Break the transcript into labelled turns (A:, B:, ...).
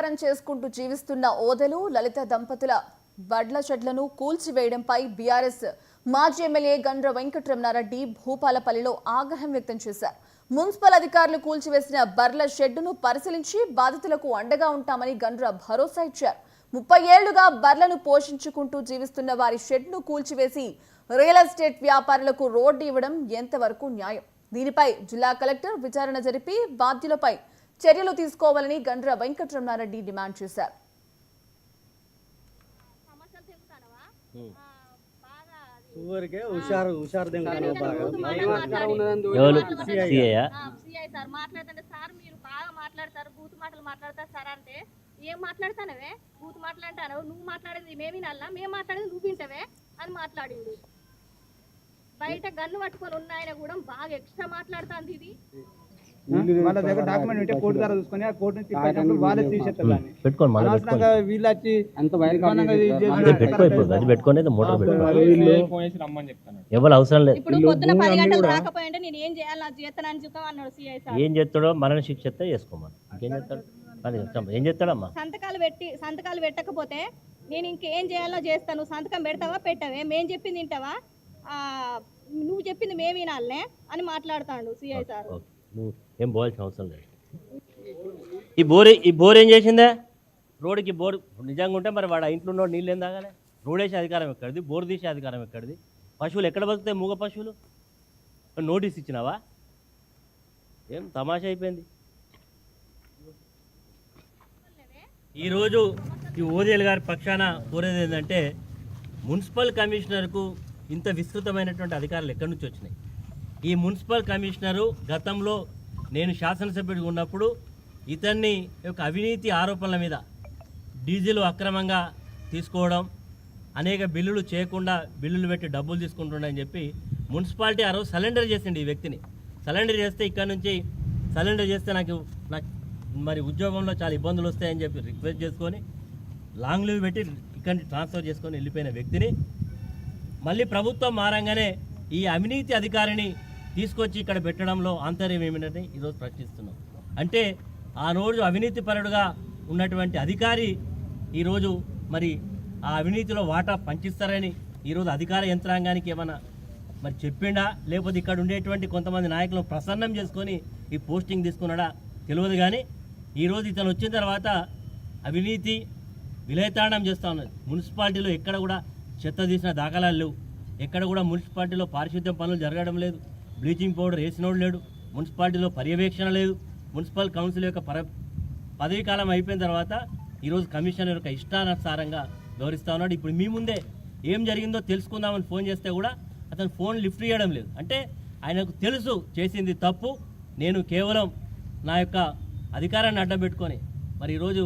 A: వ్యాపారం చేసుకుంటూ జీవిస్తున్న ఓదెలు లలిత దంపతుల వడ్ల షెడ్లను కూల్చివేయడంపై బీఆర్ఎస్ మాజీ ఎమ్మెల్యే గండ్ర వెంకటరమణారెడ్డి భూపాలపల్లిలో ఆగ్రహం వ్యక్తం చేశారు. మున్సిపల్ అధికారులు కూల్చివేసిన బర్ల షెడ్డును పరిశీలించి బాధితులకు అండగా ఉంటామని గండ్ర భరోసా ఇచ్చారు. 30 ఏళ్లుగా బర్లను పోషించుకుంటూ జీవిస్తున్న వారి షెడ్ను కూల్చివేసి రియల్ ఎస్టేట్ వ్యాపారులకు రోడ్డు ఇవ్వడం ఎంతవరకు న్యాయం? దీనిపై జిల్లా కలెక్టర్ విచారణ జరిపి బాధ్యులపై చర్యలు తీసుకోవాలని గండ్ర వెంకటరమణారెడ్డి డిమాండ్ చేశారు.
B: ఏం మాట్లాడతానవే బూతు మాట్లాడతానవు నువ్వు మాట్లాడేది మేమి నల్లా మేము మాట్లాడేది నువ్వు వింటవే అని మాట్లాడిండు. బయట గన్ను పట్టుకొని ఉన్న ఆయన కూడా బాగా ఎక్స్ట్రా మాట్లాడుతుంది. ఇది
C: వాళ్ళ దగ్గర డాక్యుమెంట్ ఉంటే కోర్టు ద్వారా చూసుకొని ఆ కోర్టు నుంచి తిప్పేటప్పుడు వాళ్ళే తీసేస్తారు. వీళ్ళు వచ్చి
D: ఎవరు అవసరం లేదు.
B: ఇప్పుడు పొద్దున 10 గంటలు రాకపోయింటే నేను ఏం చేయాలి నా చేతనని చూద్దాం అన్నాడు సిఐ సార్.
D: ఏం చేస్తాడో మరణ శిక్ష చేసుకోమని ఇంకేం చేస్తాడు? ఏం చేస్తాడమ్మా?
B: సంతకాలు పెట్టకపోతే నేను ఇంకేం చేయాలో చేస్తాను. సంతకం పెడతావా పెట్టవే మేము చెప్పింది వింటావా నువ్వు చెప్పింది మేము వినాలనే అని మాట్లాడుతాడు సిఐ సార్.
D: నువ్వు ఏం పోవాల్సిన అవసరం లేదు. ఈ బోర్ ఏం చేసిందే? రోడ్డుకి బోర్ నిజంగా ఉంటే మరి వాడు ఇంట్లో ఉన్న నీళ్ళు ఏం తాగాలి? రోడ్ వేసే అధికారం ఎక్కడిది? బోర్ తీసే అధికారం ఎక్కడిది? పశువులు ఎక్కడ బతుకుతాయి? మూగ పశువులు. నోటీస్ ఇచ్చినావా? ఏం తమాషా అయిపోయింది. ఈరోజు ఈ ఓదేలు గారి పక్షాన కోరేది ఏంటంటే మున్సిపల్ కమిషనర్కు ఇంత విస్తృతమైనటువంటి అధికారాలు ఎక్కడి నుంచి వచ్చినాయి? ఈ మున్సిపల్ కమిషనరు గతంలో నేను శాసనసభ్యుడిగా ఉన్నప్పుడు ఇతన్ని యొక్క అవినీతి ఆరోపణల మీద డీజిల్ అక్రమంగా తీసుకోవడం, అనేక బిల్లులు చేయకుండా బిల్లులు పెట్టి డబ్బులు తీసుకుంటుండని చెప్పి మున్సిపాలిటీ ఆ రోజు సరెండర్ చేసిండు. ఈ వ్యక్తిని సరెండర్ చేస్తే ఇక్కడ నుంచి సరెండర్ చేస్తే నాకు మరి ఉద్యోగంలో చాలా ఇబ్బందులు వస్తాయని చెప్పి రిక్వెస్ట్ చేసుకొని లాంగ్ లీవ్ పెట్టి ఇక్కడి నుంచి ట్రాన్స్ఫర్ చేసుకొని వెళ్ళిపోయిన వ్యక్తిని మళ్ళీ ప్రభుత్వం మారంగానే ఈ అవినీతి అధికారిని తీసుకొచ్చి ఇక్కడ పెట్టడంలో ఆంతర్యం ఏమిటని ఈరోజు ప్రశ్నిస్తున్నాం. అంటే ఆ రోజు అవినీతి పరుడుగా ఉన్నటువంటి అధికారి ఈరోజు మరి ఆ అవినీతిలో వాటా పంచిస్తారని ఈరోజు అధికార యంత్రాంగానికి ఏమైనా మరి చెప్పిండా, లేకపోతే ఇక్కడ ఉండేటువంటి కొంతమంది నాయకులను ప్రసన్నం చేసుకొని ఈ పోస్టింగ్ తీసుకున్నాడా తెలియదు. కానీ ఈరోజు ఇతను వచ్చిన తర్వాత అవినీతి విలయతాండం చేస్తూ ఉన్నది. మున్సిపాలిటీలో ఎక్కడ కూడా చెత్త తీసిన దాఖలాలు లేవు. ఎక్కడ కూడా మున్సిపాలిటీలో పారిశుద్ధ్యం పనులు జరగడం లేదు. బ్లీచింగ్ పౌడర్ వేసినోడు లేడు. మున్సిపాలిటీలో పర్యవేక్షణ లేదు. మున్సిపల్ కౌన్సిల్ యొక్క పదవీ కాలం అయిపోయిన తర్వాత ఈరోజు కమిషనర్ యొక్క ఇష్టానుసారంగా వ్యవహరిస్తూ ఉన్నాడు. ఇప్పుడు మీ ముందే ఏం జరిగిందో తెలుసుకుందామని ఫోన్ చేస్తే కూడా అతను ఫోన్ లిఫ్ట్ చేయడం లేదు. అంటే ఆయనకు తెలుసు చేసింది తప్పు. నేను కేవలం నా యొక్క అధికారాన్ని అడ్డం పెట్టుకొని మరి ఈరోజు